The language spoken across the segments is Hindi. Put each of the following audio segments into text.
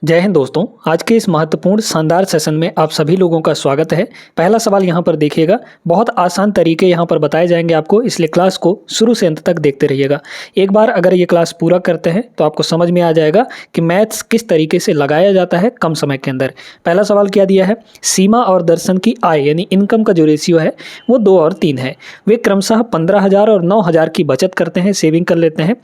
जय हिंद दोस्तों। आज के इस महत्वपूर्ण शानदार सेशन में आप सभी लोगों का स्वागत है। पहला सवाल यहाँ पर देखिएगा। बहुत आसान तरीके यहाँ पर बताए जाएंगे आपको, इसलिए क्लास को शुरू से अंत तक देखते रहिएगा। एक बार अगर ये क्लास पूरा करते हैं तो आपको समझ में आ जाएगा कि मैथ्स किस तरीके से लगाया जाता है कम समय के अंदर। पहला सवाल क्या दिया है, सीमा और दर्शन की आय यानी इनकम का जो रेशियो है वो 2 और 3 है। वे क्रमशः 15,000 और 9,000 की बचत करते हैं, सेविंग कर लेते हैं।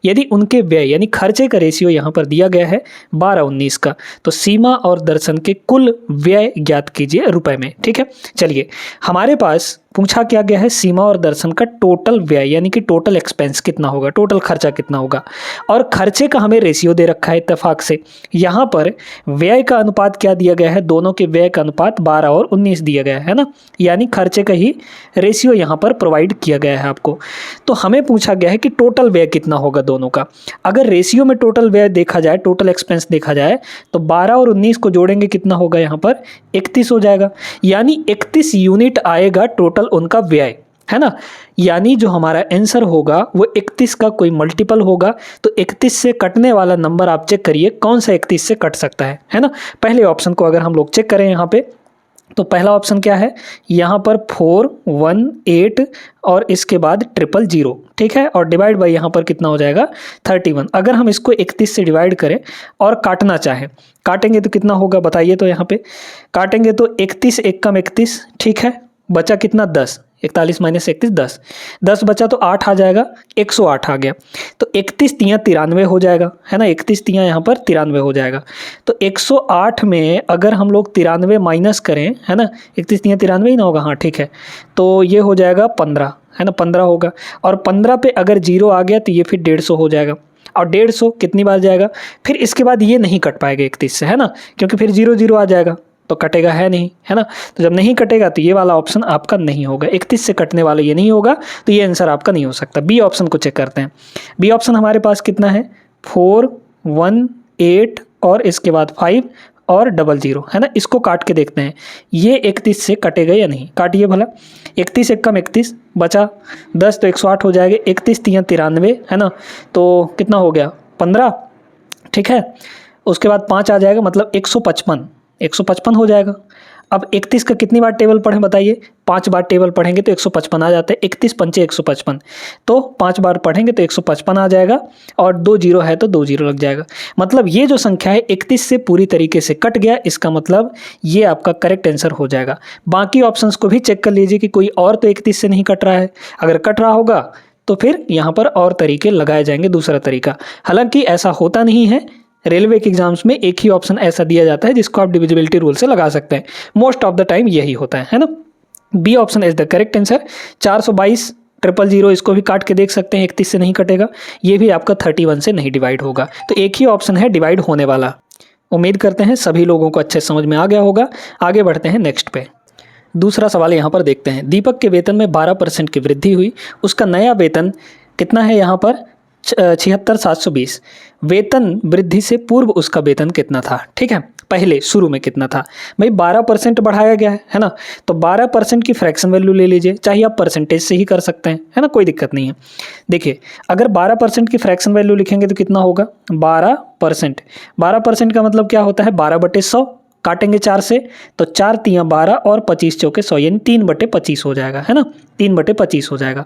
यदि उनके व्यय यानी खर्चे का रेशियो यहाँ पर दिया गया है 12-19 का, तो सीमा और दर्शन के कुल व्यय ज्ञात कीजिए रुपए में। ठीक है, चलिए हमारे पास पूछा क्या गया है, सीमा और दर्शन का टोटल व्यय यानी कि टोटल एक्सपेंस कितना होगा, टोटल खर्चा कितना होगा। और खर्चे का हमें रेशियो दे रखा है इत्तेफाक से। यहाँ पर व्यय का अनुपात क्या दिया गया है, दोनों के व्यय का अनुपात 12 और 19 दिया गया है ना, यानी खर्चे का ही रेशियो यहाँ पर प्रोवाइड किया गया है आपको। तो हमें पूछा गया है कि टोटल व्यय कितना होगा दोनों का। अगर रेशियो में टोटल व्यय देखा जाए, टोटल एक्सपेंस देखा जाए, तो 12 और 19 को जोड़ेंगे कितना होगा, यहाँ पर 31 हो जाएगा। यानी 31 यूनिट आएगा टोटल उनका व्यय, है ना। यानी जो हमारा आंसर होगा वो 31 का कोई मल्टीपल होगा। तो 31 से कटने वाला नंबर आप चेक करिए कौन सा 31 से कट सकता है ना। पहले ऑप्शन को अगर हम लोग चेक करें यहाँ पे, तो पहला ऑप्शन क्या है, यहाँ पर 418 और इसके बाद 000, ठीक है। और डिवाइड बाई यहाँ पर कितना हो जाएगा 31। अगर हम इसको 31 से डिवाइड करें और काटना चाहें, काटेंगे तो कितना होगा बताइए। तो यहाँ पे काटेंगे तो 31 एक कम 31, ठीक है। बचा कितना 10, 41 माइनस 31 10, 10 बचा तो 8 आ जाएगा, 108 आ गया। तो 31 तियाँ 93 हो जाएगा, है ना। 31 तियाँ यहाँ पर 93 हो जाएगा। तो 108 में अगर हम लोग 93 माइनस करें, है ना, 31 तियाँ 93 ही ना होगा, हाँ ठीक है। तो ये हो जाएगा 15, है ना, 15 होगा। और 15 पे अगर 0 आ गया तो ये फिर 150 हो जाएगा। और 150 कितनी बार जाएगा, फिर इसके बाद ये नहीं कट पाएगा 31 से, है ना, क्योंकि फिर 0 आ जाएगा तो कटेगा है नहीं, है ना। तो जब नहीं कटेगा तो ये वाला ऑप्शन आपका नहीं होगा, 31 से कटने वाला ये नहीं होगा, तो ये आंसर आपका नहीं हो सकता। बी ऑप्शन को चेक करते हैं। बी ऑप्शन हमारे पास कितना है, 418 और इसके बाद 5 और 00, है ना। इसको काट के देखते हैं ये 31 से कटेगा या नहीं। काटिए भला, 31 एक कम 31, बचा 10 तो 108 हो जाएगा। 31 तियाँ 93, है ना, तो कितना हो गया 15, ठीक है। उसके बाद 5 आ जाएगा, मतलब 155 हो जाएगा। अब 31 का कितनी बार टेबल पढ़ें बताइए, 5 बार टेबल पढ़ेंगे तो 155 आ जाता है। 31 पंचे 155, तो 5 बार पढ़ेंगे तो 155 आ जाएगा। और 2 0 है तो 2 0 लग जाएगा। मतलब ये जो संख्या है 31 से पूरी तरीके से कट गया, इसका मतलब ये आपका करेक्ट आंसर हो जाएगा। बाकी ऑप्शंस को भी चेक कर लीजिए कि कोई और तो 31 से नहीं कट रहा है। अगर कट रहा होगा तो फिर यहाँ पर और तरीके लगाए जाएंगे, दूसरा तरीका। हालांकि ऐसा होता नहीं है, रेलवे के एग्जाम्स में एक ही ऑप्शन ऐसा दिया जाता है जिसको आप डिविजिबिलिटी रूल से लगा सकते हैं। मोस्ट ऑफ द टाइम यही होता है ना। B option is the correct answer. 422 000 इसको भी काट के देख सकते हैं, 31 से नहीं कटेगा। ये भी आपका 31 से नहीं डिवाइड होगा। तो एक ही ऑप्शन है डिवाइड होने वाला। उम्मीद करते हैं सभी लोगों को अच्छे समझ में आ गया होगा। आगे बढ़ते हैं नेक्स्ट पे। दूसरा सवाल यहाँ पर देखते हैं। दीपक के वेतन में 12% की वृद्धि हुई, उसका नया वेतन कितना है यहाँ पर 76,720। वेतन वृद्धि से पूर्व उसका वेतन कितना था, ठीक है, पहले शुरू में कितना था। भाई 12% बढ़ाया गया है ना, तो 12% की फ्रैक्शन वैल्यू ले लीजिए, चाहे आप परसेंटेज से ही कर सकते हैं, है ना, कोई दिक्कत नहीं है। देखिए अगर 12% की फ्रैक्शन वैल्यू लिखेंगे तो कितना होगा 12%। 12% का मतलब क्या होता है, 12/100, काटेंगे 4 से तो 4 तियाँ 12 और 25 चौके 100, यानी 3/25 हो जाएगा, है ना, 3/25 हो जाएगा।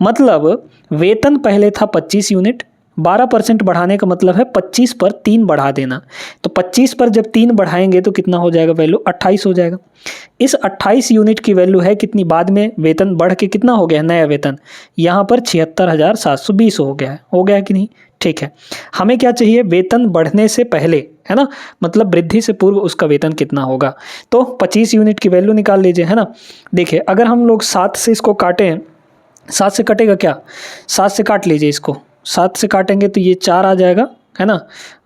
मतलब वेतन पहले था 25 यूनिट, 12% बढ़ाने का मतलब है 25 पर 3 बढ़ा देना। तो 25 पर जब 3 बढ़ाएंगे तो कितना हो जाएगा वैल्यू, 28 हो जाएगा। इस 28 यूनिट की वैल्यू है कितनी, बाद में वेतन बढ़ के कितना हो गया नया वेतन, यहाँ पर 76,720 हो गया है कि नहीं, ठीक है। हमें क्या चाहिए, वेतन बढ़ने से पहले, है ना, मतलब वृद्धि से पूर्व उसका वेतन कितना होगा। तो 25 यूनिट की वैल्यू निकाल लीजिए, है ना। देखिए अगर हम लोग 7 से इसको काटें, 7 से कटेगा क्या, 7 से काट लीजिए इसको, 7 से काटेंगे तो ये 4 आ जाएगा, है ना।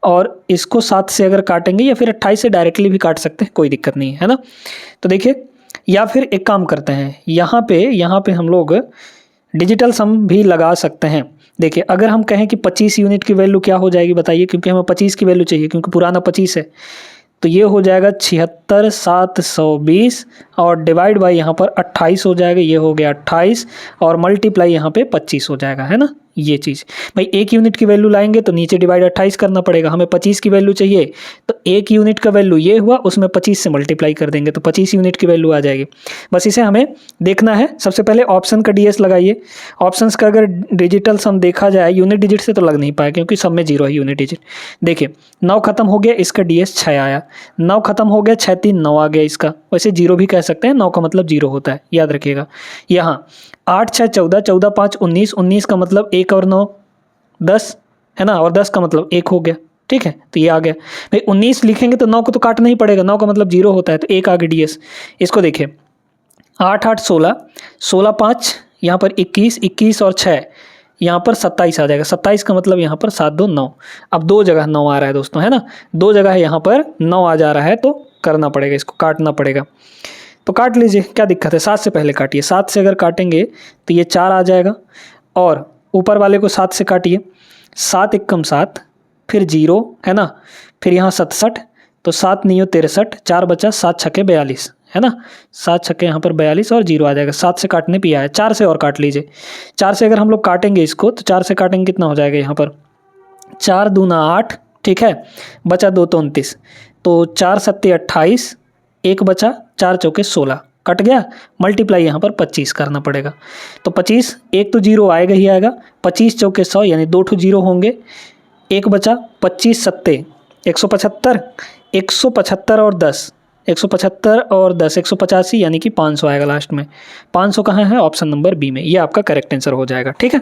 और इसको 7 से अगर काटेंगे या फिर 28 से डायरेक्टली भी काट सकते हैं, कोई दिक्कत नहीं है ना। तो देखिए या फिर एक काम करते हैं, यहाँ पे हम लोग डिजिटल सम भी लगा सकते हैं। देखिए अगर हम कहें कि 25 यूनिट की वैल्यू क्या हो जाएगी बताइए, क्योंकि हमें 25 की वैल्यू चाहिए, क्योंकि पुराना 25 है। तो ये हो जाएगा 76,720 और डिवाइड बाई यहाँ पर 28 हो जाएगा, ये हो गया 28 और मल्टीप्लाई यहाँ पे 25 हो जाएगा, है ना। ये चीज़ भाई 1 यूनिट की वैल्यू लाएंगे तो नीचे डिवाइड 28 करना पड़ेगा, हमें 25 की वैल्यू चाहिए तो 1 यूनिट का वैल्यू ये हुआ, उसमें 25 से मल्टीप्लाई कर देंगे तो 25 यूनिट की वैल्यू आ जाएगी। बस इसे हमें देखना है। सबसे पहले ऑप्शन का डीएस लगाइए। ऑप्शंस का अगर डिजिटल सम देखा जाए यूनिट डिजिट से तो लग नहीं पाया क्योंकि सब में 0 है यूनिट डिजिट। देखिए 9 खत्म हो गया, इसका डीएस 6 आया, 9 खत्म हो गया, 6 3 9 आ गया इसका। वैसे 0 भी कह सकते हैं, 9 का मतलब 0 होता है, याद रखिएगा। यहाँ 8 6 14, 14 5 19, 19 का मतलब 1 और 9 10 है ना, और 10 का मतलब 1 हो गया। ठीक है, तो ये आ गया भाई। 19 लिखेंगे तो 9 को तो काटना ही पड़ेगा, 9 का मतलब 0 होता है, तो 1 आ गया डीएस। इसको देखिए 8 8 16, 16 5 यहाँ पर 21, 21 और 6 यहाँ पर 27 आ जाएगा। 27 का मतलब यहाँ पर 7 2 9। अब 2 जगह 9 आ रहा है दोस्तों, है ना, 2 जगह है यहाँ पर 9 आ जा रहा है, तो करना पड़ेगा, इसको काटना पड़ेगा। तो काट लीजिए, क्या दिक्कत है। 7 से पहले काटिए, 7 से अगर काटेंगे तो ये 4 आ जाएगा, और ऊपर वाले को 7 से काटिए, 7 एकम 7, फिर 0 है ना, फिर यहाँ 67, तो 7 9 63, 4 बचा, 7 छक्के 42 है ना, 7 छक्के यहाँ पर 42 और 0 आ जाएगा। 7 से काटने पे आया, 4 से और काट लीजिए। 4 से अगर हम लोग काटेंगे इसको तो 4 से काटेंगे कितना हो जाएगा यहाँ पर 4 दूना 8, ठीक है, बचा 2 तो 29, तो 4 सत्ते 28, 1 बचा, 4 चौके 16, कट गया। मल्टीप्लाई यहाँ पर 25 करना पड़ेगा, तो 25, एक तो 0 आएगा ही आएगा, 25 चौके 100 यानी 2 ठो 0 होंगे, 1 बचा, 25 सत्ते 175, 175 और 10, 175 और 10 185 यानी कि 500 आएगा लास्ट में। 500 कहाँ है, ऑप्शन नंबर बी में, ये आपका करेक्ट आंसर हो जाएगा। ठीक है,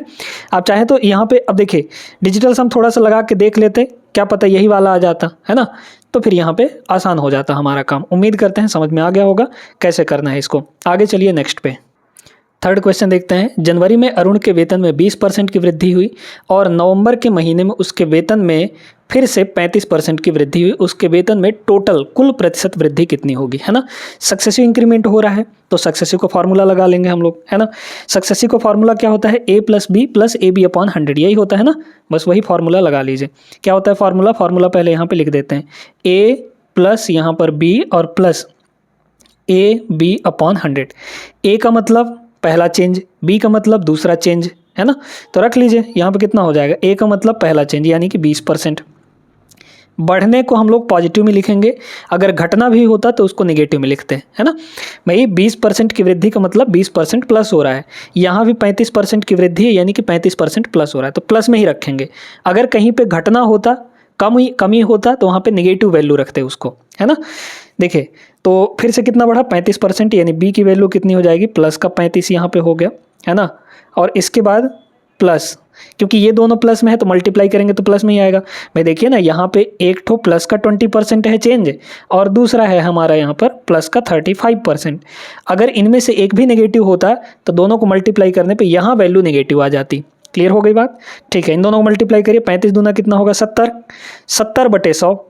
आप चाहें तो यहाँ पे अब देखिए डिजिटल सम थोड़ा सा लगा के देख लेते, क्या पता यही वाला आ जाता, है ना, तो फिर यहाँ पे आसान हो जाता हमारा काम। उम्मीद करते हैं समझ में आ गया होगा कैसे करना है इसको। आगे चलिए नेक्स्ट पे, थर्ड क्वेश्चन देखते हैं। जनवरी में अरुण के वेतन में 20% की वृद्धि हुई और नवंबर के महीने में उसके वेतन में फिर से 35% की वृद्धि हुई। उसके वेतन में टोटल कुल प्रतिशत वृद्धि कितनी होगी, है ना। सक्सेसिव इंक्रीमेंट हो रहा है तो सक्सेसिव को फार्मूला लगा लेंगे हम लोग, है ना। सक्सेसिव का फार्मूला क्या होता है, a + b + ab अपॉन 100, यही होता है ना, बस वही फार्मूला लगा लीजिए। क्या होता है फार्मूला, फार्मूला पहले यहाँ पे लिख देते हैं, a प्लस यहाँ पर b और प्लस ab अपॉन 100। a का मतलब पहला चेंज, बी का मतलब दूसरा चेंज, है ना, तो रख लीजिए यहाँ पे कितना हो जाएगा, ए का मतलब पहला चेंज यानी कि 20%। बढ़ने को हम लोग पॉजिटिव में लिखेंगे, अगर घटना भी होता तो उसको नेगेटिव में लिखते हैं, है ना। भाई 20% की वृद्धि का मतलब 20% प्लस हो रहा है, यहाँ भी 35% की वृद्धि है यानी कि 35% प्लस हो रहा है, तो प्लस में ही रखेंगे। अगर कहीं पे घटना होता, कमी होता तो वहाँ पे नेगेटिव वैल्यू रखते उसको, है ना। देखिए तो फिर से कितना बढ़ा, 35%, यानी बी की वैल्यू कितनी हो जाएगी, प्लस का 35 यहाँ पे हो गया, है ना, और इसके बाद प्लस, क्योंकि ये दोनों प्लस में है तो मल्टीप्लाई करेंगे तो प्लस में ही आएगा। भाई देखिए ना, यहाँ पे एक ठो प्लस का 20% है चेंज, और दूसरा है हमारा यहाँ पर प्लस का 35%। अगर इनमें से एक भी नेगेटिव होता तो दोनों को मल्टीप्लाई करने पे यहाँ वैल्यू नेगेटिव आ जाती। क्लियर हो गई बात, ठीक है। इन दोनों को मल्टीप्लाई करिए, 35 दूना कितना होगा 70, 70/100,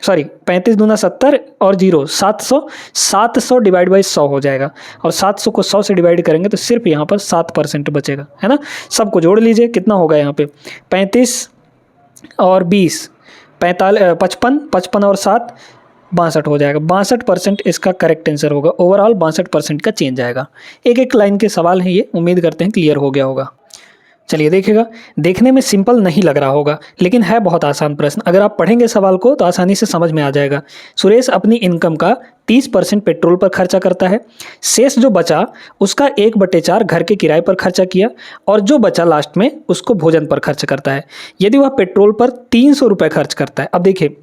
सॉरी 35 दूना 70 और 0 700, 700 डिवाइड बाई 100 हो जाएगा, और 700 को 100 से डिवाइड करेंगे तो सिर्फ यहाँ पर 7% बचेगा, है ना। सबको जोड़ लीजिए, कितना होगा यहाँ पे 35 और 20 55, 55 और 7 62 हो जाएगा। 62% इसका करेक्ट आंसर होगा। ओवरऑल 62% का चेंज आएगा। एक एक लाइन के सवाल हैं ये, उम्मीद करते हैं क्लियर हो गया होगा। चलिए देखिएगा, देखने में सिंपल नहीं लग रहा होगा लेकिन है बहुत आसान प्रश्न। अगर आप पढ़ेंगे सवाल को तो आसानी से समझ में आ जाएगा। सुरेश अपनी इनकम का 30% पेट्रोल पर खर्चा करता है, शेष जो बचा उसका 1/4 घर के किराए पर खर्चा किया, और जो बचा लास्ट में उसको भोजन पर खर्च करता है। यदि वह पेट्रोल पर 300 रुपये खर्च करता है, अब देखिए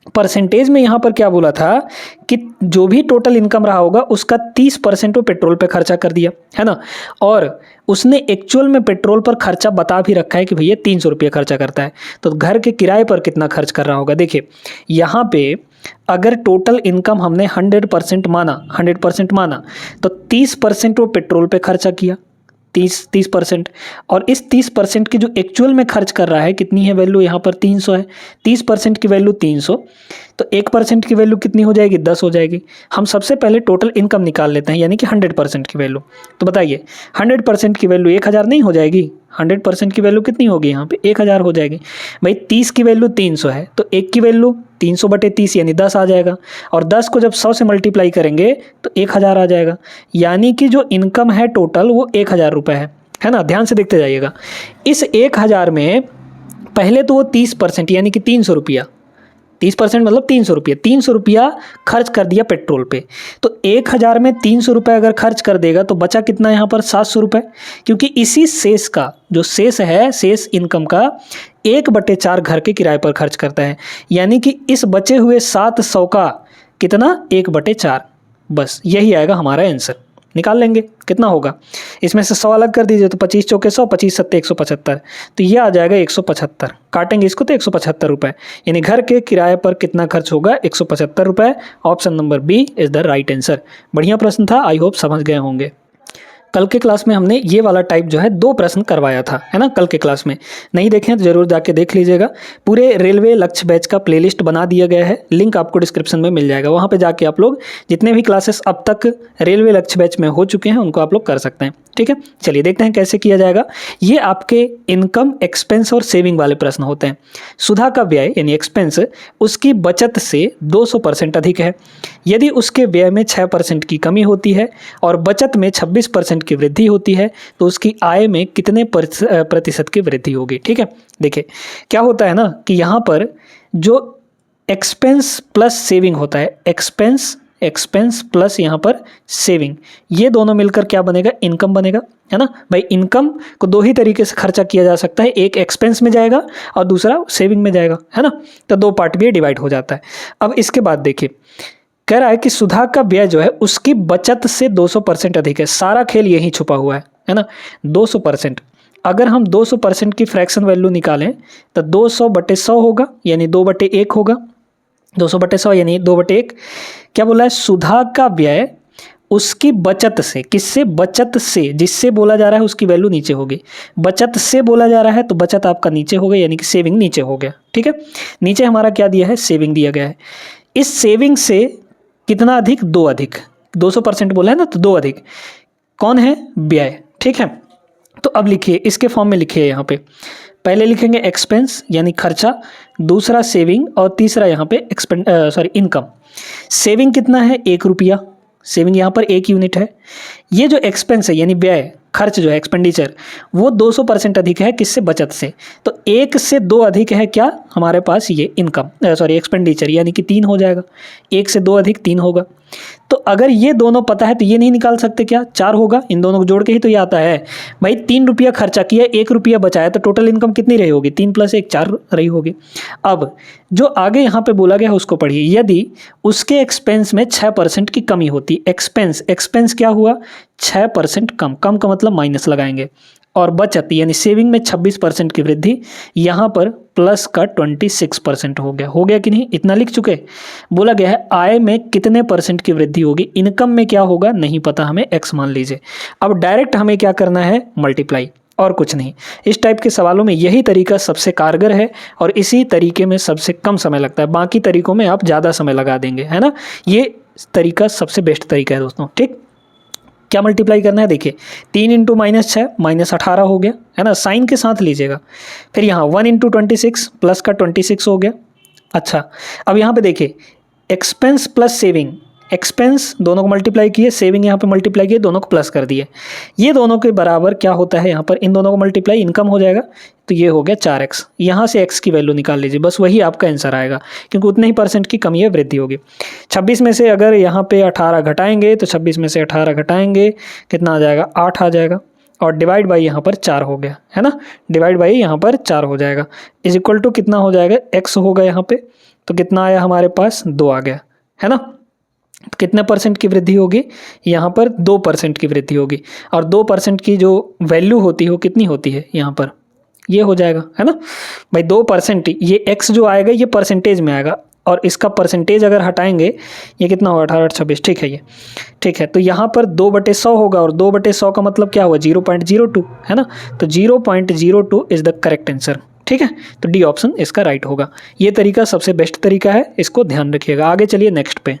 परसेंटेज में यहाँ पर क्या बोला था कि जो भी टोटल इनकम रहा होगा उसका 30% वो पेट्रोल पे खर्चा कर दिया, है ना, और उसने एक्चुअल में पेट्रोल पर खर्चा बता भी रखा है कि भैया 300 रुपये खर्चा करता है, तो घर के किराए पर कितना खर्च कर रहा होगा। देखिए यहाँ पे अगर टोटल इनकम हमने 100% माना तो 30% वो पेट्रोल पे खर्चा किया, 30%, और इस 30% की जो एक्चुअल में खर्च कर रहा है कितनी है वैल्यू, यहाँ पर 300 है, 30% की वैल्यू 300, तो 1% की वैल्यू कितनी हो जाएगी, 10 हो जाएगी। हम सबसे पहले टोटल इनकम निकाल लेते हैं, यानी कि 100% की वैल्यू। तो बताइए 100% की वैल्यू 1000 नहीं हो जाएगी, 100% की वैल्यू कितनी होगी यहाँ पे 1000 हो जाएगी। भाई 30 की वैल्यू 300 है तो 1 की वैल्यू 300/30 यानी 10 आ जाएगा, और 10 को जब 100 से मल्टीप्लाई करेंगे तो 1000 आ जाएगा, यानी कि जो इनकम है टोटल वो 1000 रुपये है है ना, ध्यान से देखते जाइएगा। इस 1000 में पहले तो वो 30% यानी कि 300 रुपया, 30% मतलब 300 रुपया, 300 रुपया खर्च कर दिया पेट्रोल पे। तो 1000 में 300 रुपये अगर खर्च कर देगा तो बचा कितना यहाँ पर 700 रुपये, क्योंकि इसी शेष का जो शेष है, शेष इनकम का 1/4 घर के किराए पर खर्च करता है, यानी कि इस बचे हुए 700 का कितना 1/4, बस यही आएगा हमारा आंसर। निकाल लेंगे कितना होगा, इसमें से 100 अलग कर दीजिए तो 25 चौके 100, 25 सत्ते 175, तो ये आ जाएगा 175। काटेंगे इसको तो 175 रुपये, यानी घर के किराए पर कितना खर्च होगा 175 रुपये। Option number B is the right answer. बढ़िया प्रश्न था, आई होप समझ गए होंगे। कल के क्लास में हमने ये वाला टाइप जो है 2 प्रश्न करवाया था, है ना, कल के क्लास में। नहीं देखें तो जरूर जाके देख लीजिएगा। पूरे रेलवे लक्ष्य बैच का प्लेलिस्ट बना दिया गया है, लिंक आपको डिस्क्रिप्शन में मिल जाएगा। वहाँ पे जाके आप लोग जितने भी क्लासेस अब तक रेलवे लक्ष्य बैच में हो चुके हैं उनको आप लोग कर सकते हैं। ठीक है, चलिए देखते हैं कैसे किया जाएगा। ये आपके इनकम, एक्सपेंस और सेविंग वाले प्रश्न होते हैं। सुधा का व्यय यानी एक्सपेंस उसकी बचत से 200% अधिक है। यदि उसके व्यय में 6% की कमी होती है और बचत में 26% की वृद्धि होती है तो उसकी आय में कितने प्रतिशत की वृद्धि होगी। ठीक है, देखिए क्या होता है ना कि यहाँ पर जो एक्सपेंस प्लस सेविंग होता है, एक्सपेंस प्लस यहाँ पर सेविंग, ये दोनों मिलकर क्या बनेगा, इनकम बनेगा, है ना भाई। इनकम को 2 ही तरीके से खर्चा किया जा सकता है, एक एक्सपेंस में जाएगा और दूसरा सेविंग में जाएगा, है ना, तो 2 पार्ट में डिवाइड हो जाता है। अब इसके बाद देखिए कह रहा है कि सुधा का व्यय जो है उसकी बचत से 200% अधिक है। सारा खेल यही छुपा हुआ है ना, 200%। अगर हम 200% की फ्रैक्शन वैल्यू निकालें तो 200/100 होगा, यानी 2/1 होगा। 200/100 यानी 2/1। क्या बोला है, सुधा का व्यय उसकी बचत से, किससे, बचत से, जिससे बोला जा रहा है उसकी वैल्यू नीचे होगी। बचत से बोला जा रहा है तो बचत आपका नीचे हो गया, यानी कि सेविंग नीचे हो गया। ठीक है, नीचे हमारा क्या दिया है, सेविंग दिया गया है। इस सेविंग से कितना अधिक, 2 अधिक, 200% बोला है ना, तो 2 अधिक कौन है, व्यय। ठीक है, तो अब लिखिए इसके फॉर्म में लिखिए। यहाँ पे पहले लिखेंगे एक्सपेंस यानी खर्चा, दूसरा सेविंग और तीसरा यहाँ पे इनकम। सेविंग कितना है, 1 रुपया, सेविंग यहाँ पर 1 यूनिट है। ये जो एक्सपेंस है यानी व्यय, खर्च जो है एक्सपेंडिचर, वो 200% अधिक है किससे, बचत से। तो 1 से 2 अधिक है क्या हमारे पास, ये इनकम एक्सपेंडिचर, यानी कि 3 हो जाएगा। 1 से 2 अधिक 3 होगा। तो अगर ये दोनों पता है तो ये नहीं निकाल सकते क्या, 4 होगा। इन दोनों को जोड़ के ही तो ये आता है भाई। 3 रुपया खर्चा किया, 1 रुपया बचाया, तो टोटल इनकम कितनी रही होगी, 3 + 1 4 रही होगी। अब जो आगे यहाँ पे बोला गया है उसको पढ़िए। यदि उसके एक्सपेंस में 6% की कमी होती, एक्सपेंस क्या हुआ, 6% कम, कम का मतलब माइनस लगाएंगे, और बचत यानी सेविंग में 26% की वृद्धि, यहाँ पर प्लस का 26% हो गया कि नहीं, इतना लिख चुके। बोला गया है आय में कितने % की वृद्धि होगी, इनकम में क्या होगा नहीं पता हमें, x मान लीजिए। अब डायरेक्ट हमें क्या करना है, मल्टीप्लाई, और कुछ नहीं। इस टाइप के सवालों में यही तरीका सबसे कारगर है और इसी तरीके में सबसे कम समय लगता है। बाकी तरीकों में आप ज़्यादा समय लगा देंगे, है ना। ये तरीका सबसे बेस्ट तरीका है दोस्तों। ठीक, क्या मल्टीप्लाई करना है, देखिए 3 × -6 -18 हो गया, है ना, साइन के साथ लीजिएगा। फिर यहाँ 1 × 26 प्लस का 26 हो गया। अच्छा, अब यहाँ पे देखिए एक्सपेंस प्लस सेविंग, एक्सपेंस दोनों को मल्टीप्लाई किए, सेविंग यहाँ पे मल्टीप्लाई किए, दोनों को प्लस कर दिए। ये दोनों के बराबर क्या होता है, यहाँ पर इन दोनों को मल्टीप्लाई, इनकम हो जाएगा, तो ये हो गया 4x। यहाँ से x की वैल्यू निकाल लीजिए, बस वही आपका आंसर आएगा, क्योंकि उतने ही % की कमी है, वृद्धि होगी। 26 में से अगर यहाँ पे 18 घटाएंगे तो 26 में से 18 घटाएंगे कितना आ जाएगा, 8 आ जाएगा, और डिवाइड बाई यहाँ पर 4 हो गया, है ना, डिवाइड बाई यहाँ पर 4 हो जाएगा, इज इक्वल टू कितना हो जाएगा, x होगा यहाँ पे, तो कितना आया हमारे पास, 2 आ गया, है ना। तो कितने % की वृद्धि होगी, यहाँ पर 2% की वृद्धि होगी, और 2% की जो वैल्यू होती है वो कितनी होती है, यहाँ पर ये हो जाएगा, है ना भाई। 2% ये x जो आएगा ये परसेंटेज में आएगा, और इसका परसेंटेज अगर हटाएंगे ये कितना होगा, 18 × 26, ठीक है, ये ठीक है। तो यहाँ पर 2/100 होगा, और 2/100 का मतलब क्या हुआ, 0.02, है ना, तो 0.02 इज़ द करेक्ट आंसर। ठीक है, तो डी ऑप्शन इसका राइट होगा। ये तरीका सबसे बेस्ट तरीका है, इसको ध्यान रखिएगा। आगे चलिए नेक्स्ट पे,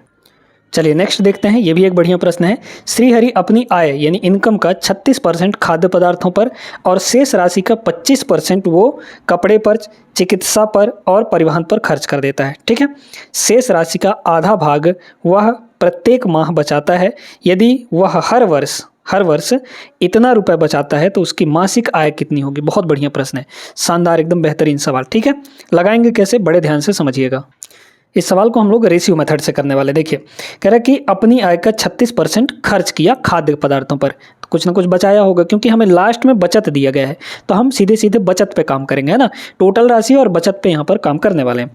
चलिए नेक्स्ट देखते हैं। ये भी एक बढ़िया प्रश्न है। श्रीहरि अपनी आय यानी इनकम का 36% खाद्य पदार्थों पर और शेष राशि का 25% वो कपड़े पर, चिकित्सा पर और परिवहन पर खर्च कर देता है। ठीक है, शेष राशि का आधा भाग वह प्रत्येक माह बचाता है। यदि वह हर वर्ष हर वर्ष इतना रुपए बचाता है तो उसकी मासिक आय कितनी होगी। बहुत बढ़िया प्रश्न है, शानदार, एकदम बेहतरीन सवाल। ठीक है, लगाएंगे कैसे, बड़े ध्यान से समझिएगा। इस सवाल को हम लोग रेशियो मेथड से करने वाले। देखिए, कह रहा है कि अपनी आय का 36% खर्च किया खाद्य पदार्थों पर, तो कुछ ना कुछ बचाया होगा, क्योंकि हमें लास्ट में बचत दिया गया है तो हम सीधे सीधे बचत पे काम करेंगे, है ना। टोटल राशि और बचत पे यहाँ पर काम करने वाले हैं।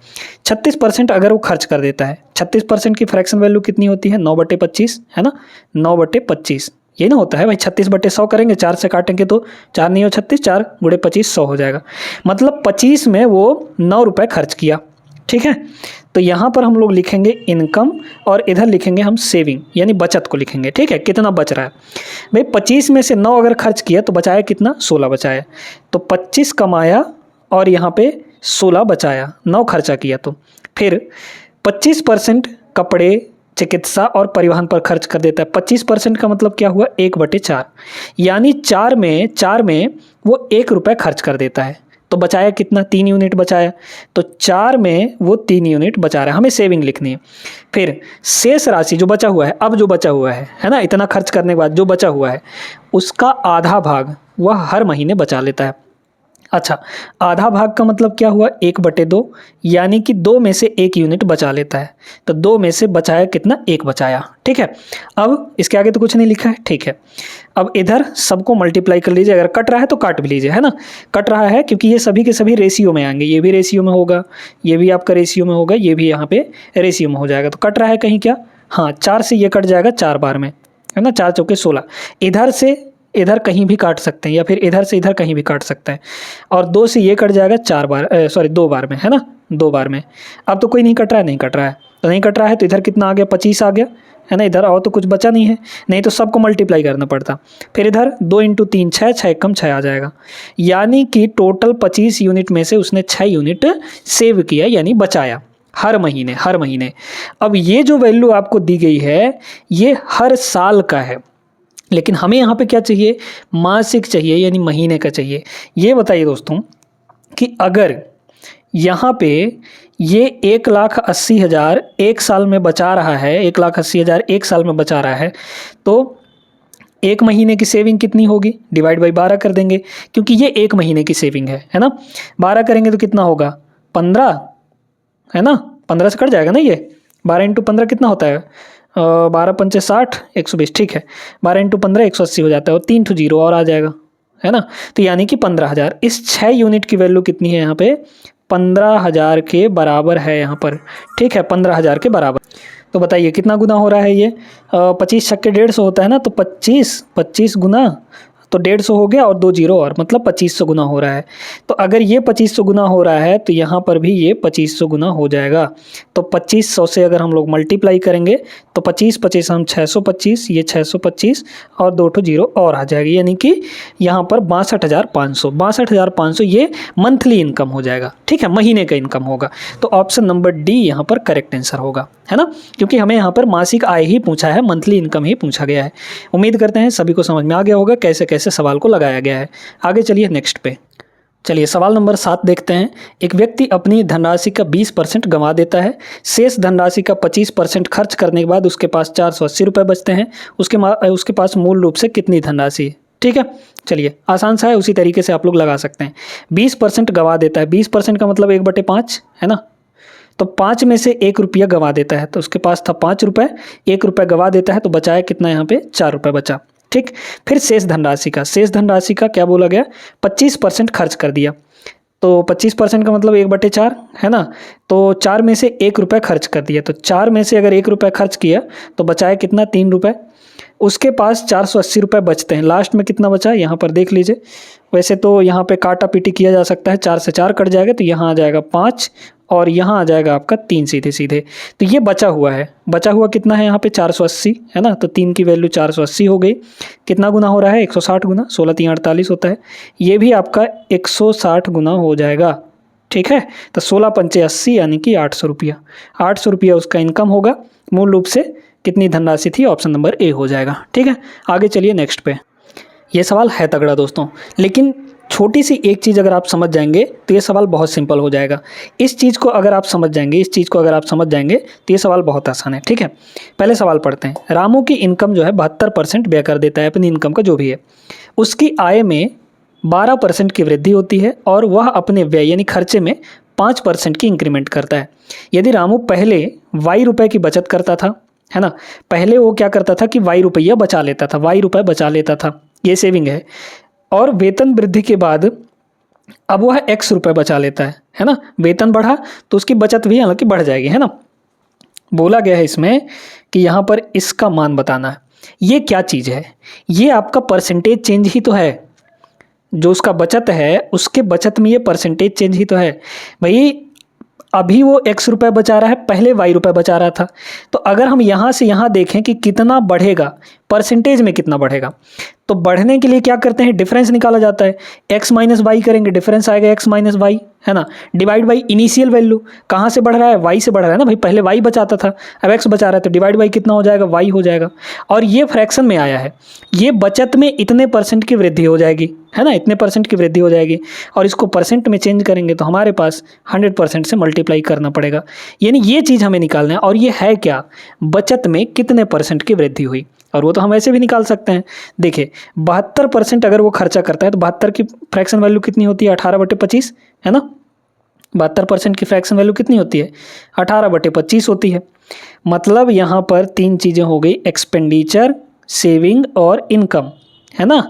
36% अगर वो खर्च कर देता है, 36% की फ्रैक्शन वैल्यू कितनी होती है, 9/25, है ना, 9/25 ये ना होता है भाई। 36/100 करेंगे, 4 से काटेंगे तो 4 नहीं हो 36, 4 × 25 100 हो जाएगा। मतलब 25 में वो 9 रुपये खर्च किया। ठीक है, तो यहाँ पर हम लोग लिखेंगे इनकम और इधर लिखेंगे हम सेविंग, यानी बचत को लिखेंगे। ठीक है, कितना बच रहा है भाई, 25 में से 9 अगर खर्च किया तो बचाया कितना, 16 बचाया। तो 25 कमाया और यहाँ पे 16 बचाया, 9 खर्चा किया। तो फिर 25% कपड़े, चिकित्सा और परिवहन पर खर्च कर देता है। 25% का मतलब क्या हुआ, 1/4, यानी 4 में वो 1 रुपये खर्च कर देता है। तो बचाया कितना, 3 यूनिट बचाया। तो 4 में वो 3 यूनिट बचा रहा है, हमें सेविंग लिखनी है। फिर शेष राशि जो बचा हुआ है, अब जो बचा हुआ है ना, इतना खर्च करने के बाद जो बचा हुआ है उसका आधा भाग वह हर महीने बचा लेता है। अच्छा, आधा भाग का मतलब क्या हुआ, 1/2, यानी कि 2 में से 1 यूनिट बचा लेता है। तो 2 में से बचाया कितना, 1 बचाया। ठीक है, अब इसके आगे तो कुछ नहीं लिखा है। ठीक है, अब इधर सबको मल्टीप्लाई कर लीजिए, अगर कट रहा है तो काट भी लीजिए, है ना। कट रहा है क्योंकि ये सभी के सभी रेशियो में आएंगे, ये भी रेशियो में होगा, ये भी आपका रेशियो में होगा, ये भी यहाँ पे रेशियो में हो जाएगा। तो कट रहा है कहीं क्या, हाँ, 4 से ये कट जाएगा 4 बार में, है ना, 4 चौके 16। इधर से इधर कहीं भी काट सकते हैं या फिर इधर से इधर कहीं भी काट सकते हैं। और 2 से ये कट जाएगा 4 बार, सॉरी 2 बार में, है ना, 2 बार में। अब तो कोई नहीं कट रहा है, नहीं कट रहा है, तो नहीं कट रहा है तो इधर कितना आ गया, 25 आ गया, है ना। इधर आओ तो कुछ बचा नहीं है, नहीं तो सबको मल्टीप्लाई करना पड़ता। फिर इधर 2 × 3 6, 6 कम 6 आ जाएगा, यानी कि टोटल 25 यूनिट में से उसने 6 यूनिट सेव किया, यानी बचाया हर महीने। अब ये जो वैल्यू आपको दी गई है ये हर साल का है, लेकिन हमें यहाँ पे क्या चाहिए, मासिक चाहिए, यानी महीने का चाहिए। ये बताइए दोस्तों कि अगर यहाँ पे ये 1,80,000 एक साल में बचा रहा है, 1,80,000 एक साल में बचा रहा है, तो एक महीने की सेविंग कितनी होगी, डिवाइड बाई 12 कर देंगे, क्योंकि ये 1 महीने की सेविंग है ना। 12 करेंगे तो कितना होगा, 15, है ना, 15 से कट जाएगा ना ये। 12 × 15 कितना होता है, 12 × 5 = 60, 120। ठीक है, 12 × 15 180 हो जाता है, और 3 ठो जीरो और आ जाएगा, है ना। तो यानी कि 15,000, इस 6 यूनिट की वैल्यू कितनी है यहाँ पे, 15,000 के बराबर है यहाँ पर। ठीक है, 15,000 के बराबर। तो बताइए कितना गुना हो रहा है ये, 25 छक्के 150 होता है ना, तो 25 गुना तो 150 हो गया, और 2 जीरो और, मतलब 2500 गुना हो रहा है। तो अगर ये 2500 गुना हो रहा है तो यहाँ पर भी ये 2500 गुना हो जाएगा। तो 2500 से अगर हम लोग मल्टीप्लाई करेंगे तो 25 हम 625, ये 625 और 2 ठो जीरो और आ जाएगी, यानी कि यहाँ पर 62,500 ये मंथली इनकम हो जाएगा। ठीक है, महीने का इनकम होगा। तो ऑप्शन नंबर डी यहाँ पर करेक्ट आंसर होगा, है ना, क्योंकि हमें यहाँ पर मासिक आय ही पूछा है, मंथली इनकम ही पूछा गया है। उम्मीद करते हैं सभी को समझ में आ गया होगा कैसे कैसे सवाल को लगाया गया है। आगे चलिए नेक्स्ट पे। चलिए सवाल नंबर 7 देखते हैं। एक व्यक्ति अपनी धनराशि का 20% गंवा देता है, शेष धनराशि का 25% खर्च करने के बाद उसके पास 480 रुपये बचते हैं। उसके पास मूल रूप से कितनी धनराशि। ठीक है, चलिए आसान सा है, उसी तरीके से आप लोग लगा सकते हैं। 20% गंवा देता है, 20% का मतलब 1/5, है ना। तो 5 में से 1 रुपया गंवा देता है, तो उसके पास था 5 रुपये, 1 रुपया गंवा देता है तो बचाया कितना, यहाँ पे 4 रुपये बचा। ठीक, फिर शेष धनराशि का क्या बोला गया, 25% खर्च कर दिया। तो 25% का मतलब 1/4, है ना। तो 4 में से 1 रुपया खर्च कर दिया, तो 4 में से अगर 1 रुपया खर्च किया तो बचाया कितना, 3 रुपये। उसके पास 480 रुपये बचते हैं। लास्ट में कितना बचा, यहाँ पर देख लीजिए। वैसे तो यहाँ पे काटा पीटी किया जा सकता है, 4 से 4 कट जाएगा तो यहाँ आ जाएगा 5 और यहाँ आ जाएगा आपका 3 सीधे सीधे। तो ये बचा हुआ कितना है यहाँ पे, 480, है ना। तो 3 की वैल्यू 480 हो गई। कितना गुना हो रहा है, 160 गुना, 16 3 48 होता है। ये भी आपका 160 गुना हो जाएगा। ठीक है, तो 16 पंचे 80, यानी कि 800 रुपया। 800 रुपया उसका इनकम होगा। मूल रूप से कितनी धनराशि थी, ऑप्शन नंबर ए हो जाएगा। ठीक है, आगे चलिए नेक्स्ट पे। ये सवाल है तगड़ा दोस्तों, लेकिन छोटी सी एक चीज़ अगर आप समझ जाएंगे तो ये सवाल बहुत सिंपल हो जाएगा। इस चीज़ को अगर आप समझ जाएंगे, इस चीज़ को अगर आप समझ जाएंगे तो ये सवाल बहुत आसान है। ठीक है, पहले सवाल पढ़ते हैं। रामू की इनकम जो है 72% व्यय कर देता है, अपनी इनकम का जो भी है। उसकी आय में 12% की वृद्धि होती है और वह अपने व्यय यानी खर्चे में 5% की इंक्रीमेंट करता है। यदि रामू पहले वाई रुपए की बचत करता था, है ना, पहले वो क्या करता था कि वाई रुपया बचा लेता था, वाई रुपए बचा लेता था, ये सेविंग है, और वेतन वृद्धि के बाद अब वह एक्स रुपए बचा लेता है ना, वेतन बढ़ा तो उसकी बचत भी हालांकि बढ़ जाएगी, है ना। बोला गया है इसमें कि यहाँ पर इसका मान बताना है। ये क्या चीज़ है? ये आपका परसेंटेज चेंज ही तो है। जो उसका बचत है उसके बचत में ये परसेंटेज चेंज ही तो है भाई। अभी वो एक्स रुपए बचा रहा है, पहले वाई रुपए बचा रहा था। तो अगर हम यहाँ से यहाँ देखें कि कितना बढ़ेगा, परसेंटेज में कितना बढ़ेगा, तो बढ़ने के लिए क्या करते हैं, डिफरेंस निकाला जाता है। एक्स माइनस वाई करेंगे, डिफरेंस आएगा एक्स माइनस वाई, है ना, डिवाइड बाई इनिशियल वैल्यू। कहाँ से बढ़ रहा है? वाई से बढ़ रहा है ना भाई, पहले वाई बचाता था, अब एक्स बचा रहा है, तो डिवाइड बाई कितना हो जाएगा? वाई हो जाएगा। और ये फ्रैक्शन में आया है, ये बचत में इतने परसेंट की वृद्धि हो जाएगी, है ना, इतने परसेंट की वृद्धि हो जाएगी। और इसको परसेंट में चेंज करेंगे तो हमारे पास 100% से मल्टीप्लाई करना पड़ेगा। यानी ये चीज़ हमें निकालना है। और ये है क्या? बचत में कितने परसेंट की वृद्धि हुई। और वो तो हम ऐसे भी निकाल सकते हैं। देखिए 72% अगर वो खर्चा करता है तो 72 की फ्रैक्शन वैल्यू कितनी होती है? 18/25, है ना। 72% की फ्रैक्शन वैल्यू कितनी होती है? 18/25 होती है। मतलब यहाँ पर तीन चीज़ें हो गई, एक्सपेंडिचर, सेविंग और इनकम, है ना।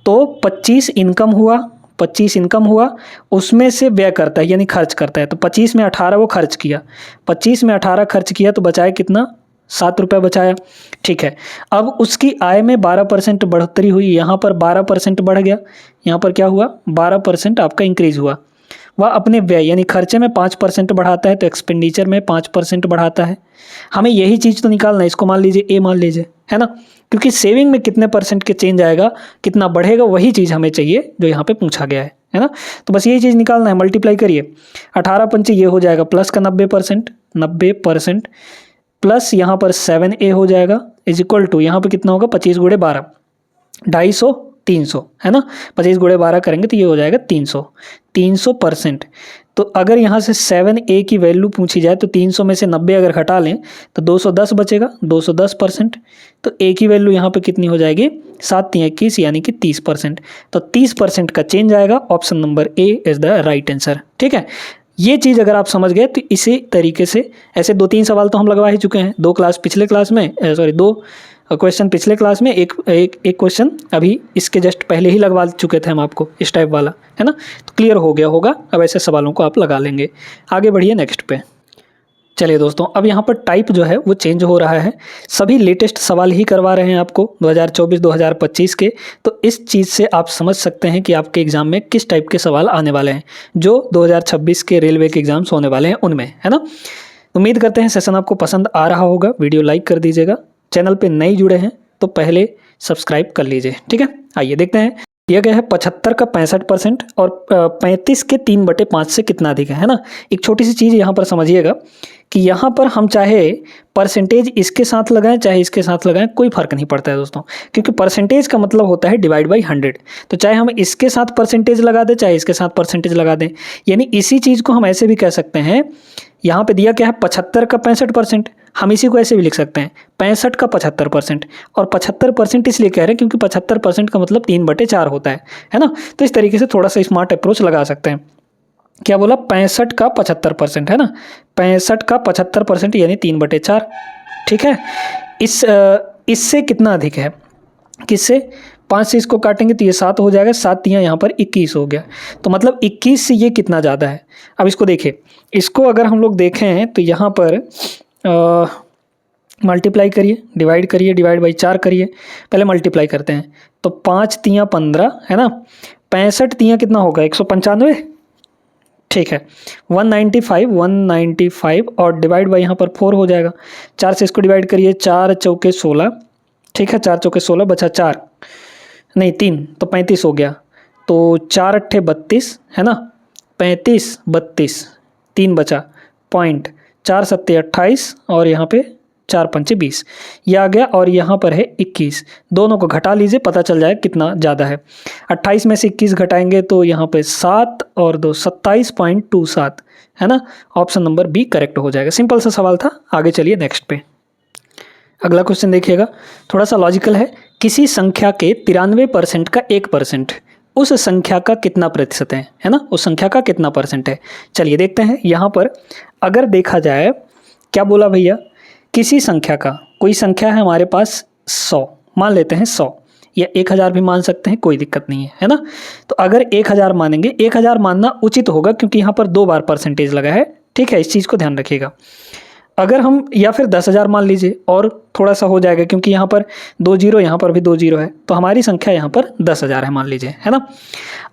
तो 25 इनकम हुआ, 25 इनकम हुआ, उसमें से व्यय करता है यानी खर्च करता है। तो 25 में 18 वो खर्च किया, 25 में 18 खर्च किया तो बचाया कितना? 7 रुपये बचाया। ठीक है, अब उसकी आय में 12% बढ़ोतरी हुई, यहाँ पर 12% बढ़ गया, यहाँ पर क्या हुआ? 12% आपका इंक्रीज हुआ। वह अपने व्यय यानी खर्चे में 5% बढ़ाता है, तो एक्सपेंडिचर में 5% बढ़ाता है। हमें यही चीज़ तो निकालना है, इसको मान लीजिए ए मान लीजिए, है ना, क्योंकि सेविंग में कितने परसेंट के चेंज आएगा, कितना बढ़ेगा, वही चीज़ हमें चाहिए जो यहाँ पे पूछा गया है ना। तो बस यही चीज़ निकालना है, मल्टीप्लाई करिए। 18 पंचे ये हो जाएगा प्लस का 90% प्लस यहाँ पर 7a हो जाएगा इज इक्वल टू यहाँ पे कितना होगा? 25 × 12, 250, 300, है ना। 25 × 12 करेंगे तो ये हो जाएगा 300%। तो अगर यहाँ से 7a की वैल्यू पूछी जाए तो 300 में से 90 अगर हटा लें तो 210 बचेगा, 210%। तो a की वैल्यू यहाँ पे कितनी हो जाएगी? 7 × 21 यानी कि 30%। तो 30% का चेंज आएगा। Option number A is the right answer. ठीक है, ये चीज़ अगर आप समझ गए तो इसी तरीके से ऐसे 2-3 सवाल तो हम लगवा ही चुके हैं। 2 क्वेश्चन पिछले क्लास में, एक क्वेश्चन अभी इसके जस्ट पहले ही लगवा चुके थे हम आपको, इस टाइप वाला, है ना। तो क्लियर हो गया होगा। अब ऐसे सवालों को आप लगा लेंगे। आगे बढ़िए नेक्स्ट पे। चलिए दोस्तों, अब यहाँ पर टाइप जो है वो चेंज हो रहा है। सभी लेटेस्ट सवाल ही करवा रहे हैं आपको 2024-2025 के। तो इस चीज़ से आप समझ सकते हैं कि आपके एग्ज़ाम में किस टाइप के सवाल आने वाले हैं, जो 2026 के रेलवे के एग्ज़ाम्स होने वाले हैं उनमें, है ना। उम्मीद करते हैं सेशन आपको पसंद आ रहा होगा। वीडियो लाइक कर दीजिएगा। चैनल पे नए जुड़े हैं तो पहले सब्सक्राइब कर लीजिए। ठीक है, आइए देखते हैं। दिया गया है 75 का 65% और 35 के 3/5 से कितना अधिक है ना। एक छोटी सी चीज़ यहाँ पर समझिएगा कि यहाँ पर हम चाहे परसेंटेज इसके साथ लगाएं चाहे इसके साथ लगाएं, कोई फ़र्क नहीं पड़ता है दोस्तों, क्योंकि परसेंटेज का मतलब होता है डिवाइड बाई 100। तो चाहे हम इसके साथ परसेंटेज लगा दें चाहे इसके साथ परसेंटेज लगा दें, यानी इसी चीज़ को हम ऐसे भी कह सकते हैं। यहाँ पे दिया क्या है 75 का 65%, हम इसी को ऐसे भी लिख सकते हैं 65 का 75%। और 75% इसलिए कह रहे हैं क्योंकि 75% का मतलब 3/4 होता है ना। तो इस तरीके से थोड़ा सा स्मार्ट अप्रोच लगा सकते हैं। क्या बोला? 65 का 75%, है ना। 65 का 75% यानी 3/4। ठीक है, इससे कितना अधिक है? किससे? 5 से इसको काटेंगे तो ये 7 हो जाएगा, 7 यहाँ पर 21 हो गया। तो मतलब 21 से ये कितना ज़्यादा है? अब इसको देखिए, इसको अगर हम लोग देखें तो यहाँ पर मल्टीप्लाई करिए, डिवाइड करिए, डिवाइड बाई 4 करिए। पहले मल्टीप्लाई करते हैं तो 5 × 15, है ना। 65 × कितना होगा? 195। ठीक है, 195 और डिवाइड बाई यहाँ पर 4 हो जाएगा। 4 से इसको डिवाइड करिए, 4 चौके 16। ठीक है, 4 चौके 16 बचा 4 नहीं 3, तो 35 हो गया। तो 4 अट्ठे 32, है ना। 35 32 3 बचा पॉइंट, 4 सत्ते 28 और यहाँ पे 4 पंचे 20, ये आ गया। और यहाँ पर है 21, दोनों को घटा लीजिए, पता चल जाएगा कितना ज़्यादा है। 28 में से 21 घटाएंगे तो यहाँ पे 7 और 2 27.27 है ना। ऑप्शन नंबर बी करेक्ट हो जाएगा। सिंपल सा सवाल था। आगे चलिए नेक्स्ट पे। अगला क्वेश्चन देखिएगा, थोड़ा सा लॉजिकल है। किसी संख्या के 93% का 1% उस संख्या का कितना प्रतिशत है ना, उस संख्या का कितना परसेंट है। चलिए देखते हैं। यहाँ पर अगर देखा जाए, क्या बोला भैया, किसी संख्या का, कोई संख्या है हमारे पास 100, मान लेते हैं 100 या 1000 भी मान सकते हैं, कोई दिक्कत नहीं है ना। तो अगर 1000 मानेंगे, 1000 मानना उचित होगा क्योंकि यहाँ पर 2 बार परसेंटेज लगा है, ठीक है, इस चीज़ को ध्यान रखिएगा। अगर हम, या फिर 10,000 मान लीजिए और थोड़ा सा हो जाएगा क्योंकि यहाँ पर 2 जीरो, यहाँ पर भी 2 जीरो है, तो हमारी संख्या यहाँ पर 10,000 है मान लीजिए, है ना।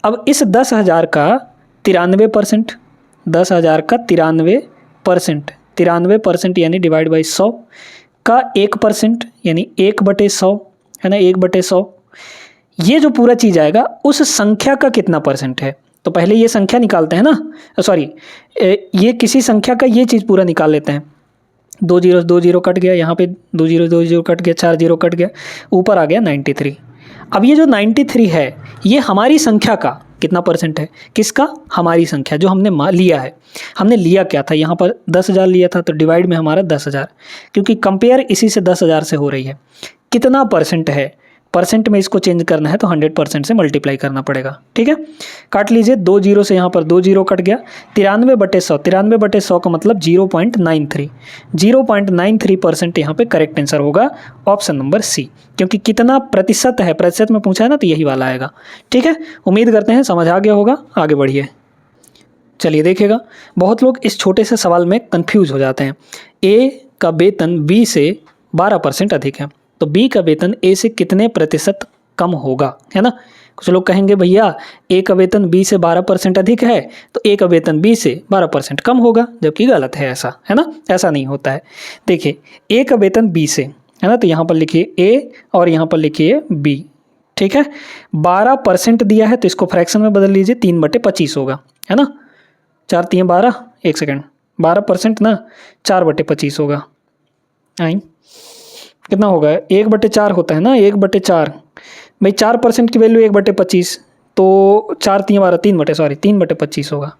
अब इस 10,000 का 93%, 10,000 का 93%, 93% यानी डिवाइड बाई 100 का 1% यानी 1/100 है ना, 1/100। ये जो पूरा चीज़ आएगा उस संख्या का कितना परसेंट है। तो पहले ये संख्या निकालते हैं ना, सॉरी, ये किसी संख्या का ये चीज़ पूरा निकाल लेते हैं। 2 जीरो कट गया, यहाँ पे 2 जीरो कट गया, 4 जीरो कट गया, ऊपर आ गया 93। अब ये जो 93 है ये हमारी संख्या का कितना परसेंट है, किसका, हमारी संख्या जो हमने लिया है। हमने लिया क्या था, यहाँ पर 10,000 लिया था, तो डिवाइड में हमारा 10,000, क्योंकि कंपेयर इसी से 10,000 से हो रही है। कितना परसेंट है, परसेंट में इसको चेंज करना है तो 100% से मल्टीप्लाई करना पड़ेगा, ठीक है। काट लीजिए, 2 जीरो से यहाँ पर 2 जीरो कट गया, 93/100, 93/100 का मतलब 0.93, 0.93% यहाँ पे करेक्ट आंसर होगा ऑप्शन नंबर सी, क्योंकि कितना प्रतिशत है, प्रतिशत में पूछा है ना, तो यही वाला आएगा, ठीक है। उम्मीद करते हैं समझ आ गया होगा। आगे बढ़िए, चलिए देखिएगा। बहुत लोग इस छोटे से सवाल में कन्फ्यूज हो जाते हैं। ए का वेतन बी से 12% अधिक है, तो बी का वेतन ए से कितने प्रतिशत कम होगा, है ना। कुछ लोग कहेंगे भैया ए का वेतन बी से 12% अधिक है तो ए का वेतन बी से 12% कम होगा, जबकि गलत है ऐसा, है ना, ऐसा नहीं होता है। देखिए, ए का वेतन बी से, है ना, तो यहाँ पर लिखिए ए और यहाँ पर लिखिए बी, ठीक है। 12% दिया है तो इसको फ्रैक्शन में बदल लीजिए, 3/25 होगा, है ना। 4 3 12, 1 सेकेंड, 12% ना 4/25 होगा। आई कितना होगा, 1/4 होता है ना, 1/4 भाई, 4% की वैल्यू 1/25, तो 4 3 12, 3/25 होगा,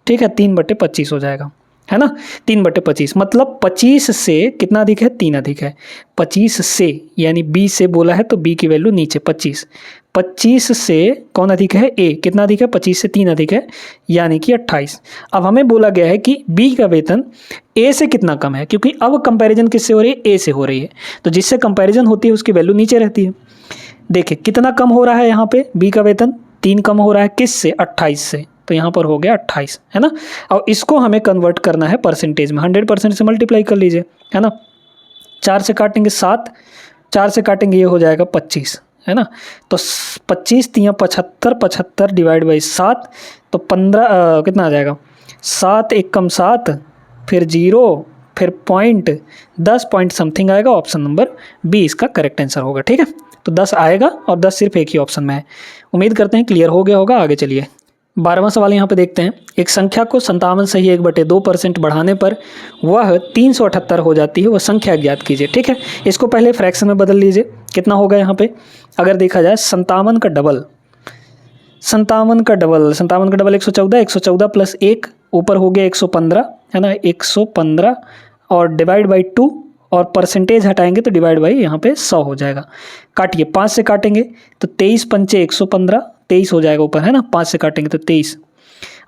ठीक है, 3/25 हो जाएगा, है ना। 3/25 मतलब 25 से कितना अधिक है, 3 अधिक है। 25 से यानी बी से बोला है तो बी की वैल्यू नीचे 25, 25 से कौन अधिक है, ए, कितना अधिक है, 25 से 3 अधिक है यानी कि 28। अब हमें बोला गया है कि बी का वेतन ए से कितना कम है, क्योंकि अब कंपैरिजन किससे हो रही है, ए से हो रही है, तो जिससे कंपैरिजन होती है उसकी वैल्यू नीचे रहती है। देखिए कितना कम हो रहा है यहाँ पे, बी का वेतन 3 कम हो रहा है, किस से, 28 से, तो यहाँ पर हो गया 28, है ना। और इसको हमें कन्वर्ट करना है परसेंटेज में, 100% से मल्टीप्लाई कर लीजिए, है ना। 4 से काटेंगे 7, 4 से काटेंगे ये हो जाएगा 25, है ना। तो 25 3 75, 75 डिवाइड बाई 7, तो 15 कितना आ जाएगा, 7 1 कम 7, फिर 0, फिर पॉइंट, 10 पॉइंट समथिंग आएगा। ऑप्शन नंबर बी इसका करेक्ट आंसर होगा, ठीक है। तो 10 आएगा और 10 सिर्फ एक ही ऑप्शन में है। उम्मीद करते हैं क्लियर हो गया होगा। आगे चलिए 12वां सवाल यहाँ पे देखते हैं। एक संख्या को 57 से ही 1/2% बढ़ाने पर वह 378 हो जाती है, वह संख्या ज्ञात कीजिए, ठीक है। इसको पहले फ्रैक्शन में बदल लीजिए, कितना होगा यहाँ पे, अगर देखा जाए 57 का डबल, 57 का डबल 114, 114 प्लस 1 ऊपर हो गया 115, है ना, 115 और डिवाइड बाई 2 और परसेंटेज हटाएंगे तो डिवाइड बाई यहाँ पे 100 हो जाएगा। काटिए, 5 से काटेंगे तो 23 पंचे 115, 23 हो जाएगा ऊपर, है ना। 5 से काटेंगे तो 23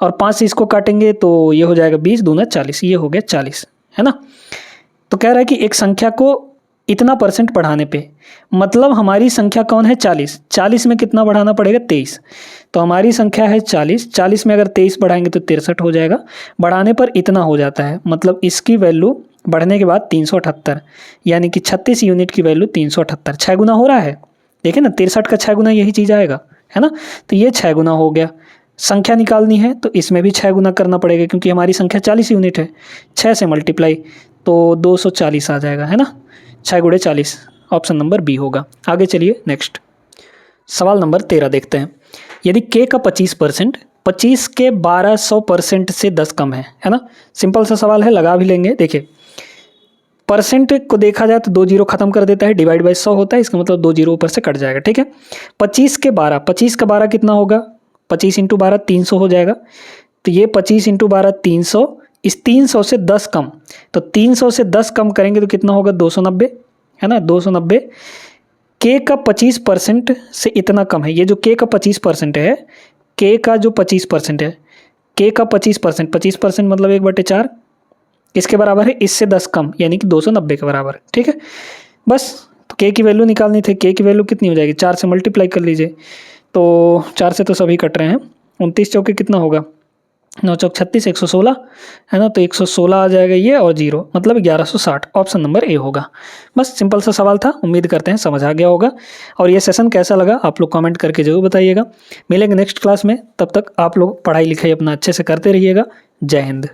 और 5 से इसको काटेंगे तो ये हो जाएगा 20 दूना 40, ये हो गया 40, है ना। तो कह रहा है कि एक संख्या को इतना परसेंट बढ़ाने पे, मतलब हमारी संख्या कौन है, 40, 40 में कितना बढ़ाना पड़ेगा, 23। तो हमारी संख्या है 40, 40 में अगर 23 बढ़ाएंगे तो 63 हो जाएगा। बढ़ाने पर इतना हो जाता है, मतलब इसकी वैल्यू बढ़ने के बाद 378, यानी कि 36 यूनिट की वैल्यू 378, 6 गुना हो रहा है। देखिए ना, 63 का 6 गुना यही चीज़ आएगा, है ना। तो ये 6 गुना हो गया। संख्या निकालनी है तो इसमें भी 6 गुना करना पड़ेगा, क्योंकि हमारी संख्या 40 यूनिट है। 6 से मल्टीप्लाई तो 240 आ जाएगा, है ना। 6 गुणे 40, ऑप्शन नंबर बी होगा। आगे चलिए नेक्स्ट सवाल नंबर 13 देखते हैं। यदि के का 25% 25 के 1200% से 10 कम है ना। सिंपल सा सवाल है, लगा भी लेंगे। देखिए परसेंट को देखा जाए तो 2 जीरो खत्म कर देता है, डिवाइड बाई 100 होता है, इसका मतलब 2 जीरो ऊपर से कट जाएगा। ठीक है, 25 के 12, 25 का 12 कितना होगा, 25 इंटू 12 300 हो जाएगा। तो ये 25 इंटू 12 300, इस 300 से 10 कम, तो 300 से 10 कम करेंगे तो कितना होगा, 290, है ना, 290। के का 25% से इतना कम है, ये जो के का 25% है, के का जो 25% है, के का 25%, 25% मतलब 1/4 किसके बराबर है, इससे 10 कम, यानी कि 290 के बराबर। ठीक है, बस तो के की वैल्यू निकालनी थी। के की वैल्यू कितनी हो जाएगी, 4 से मल्टीप्लाई कर लीजिए, तो 4 से तो सभी कट रहे हैं, 29 चौके कितना होगा, 9 चौक 36, 116, है ना, तो 116 आ जाएगा ये, और 0 मतलब 1160, ऑप्शन नंबर ए होगा। बस सिंपल सा सवाल था, उम्मीद करते हैं समझ आ गया होगा। और ये सेशन कैसा लगा आप लोग कमेंट करके जरूर बताइएगा। मिलेंगे नेक्स्ट क्लास में, तब तक आप लोग पढ़ाई लिखाई अपना अच्छे से करते रहिएगा। जय हिंद।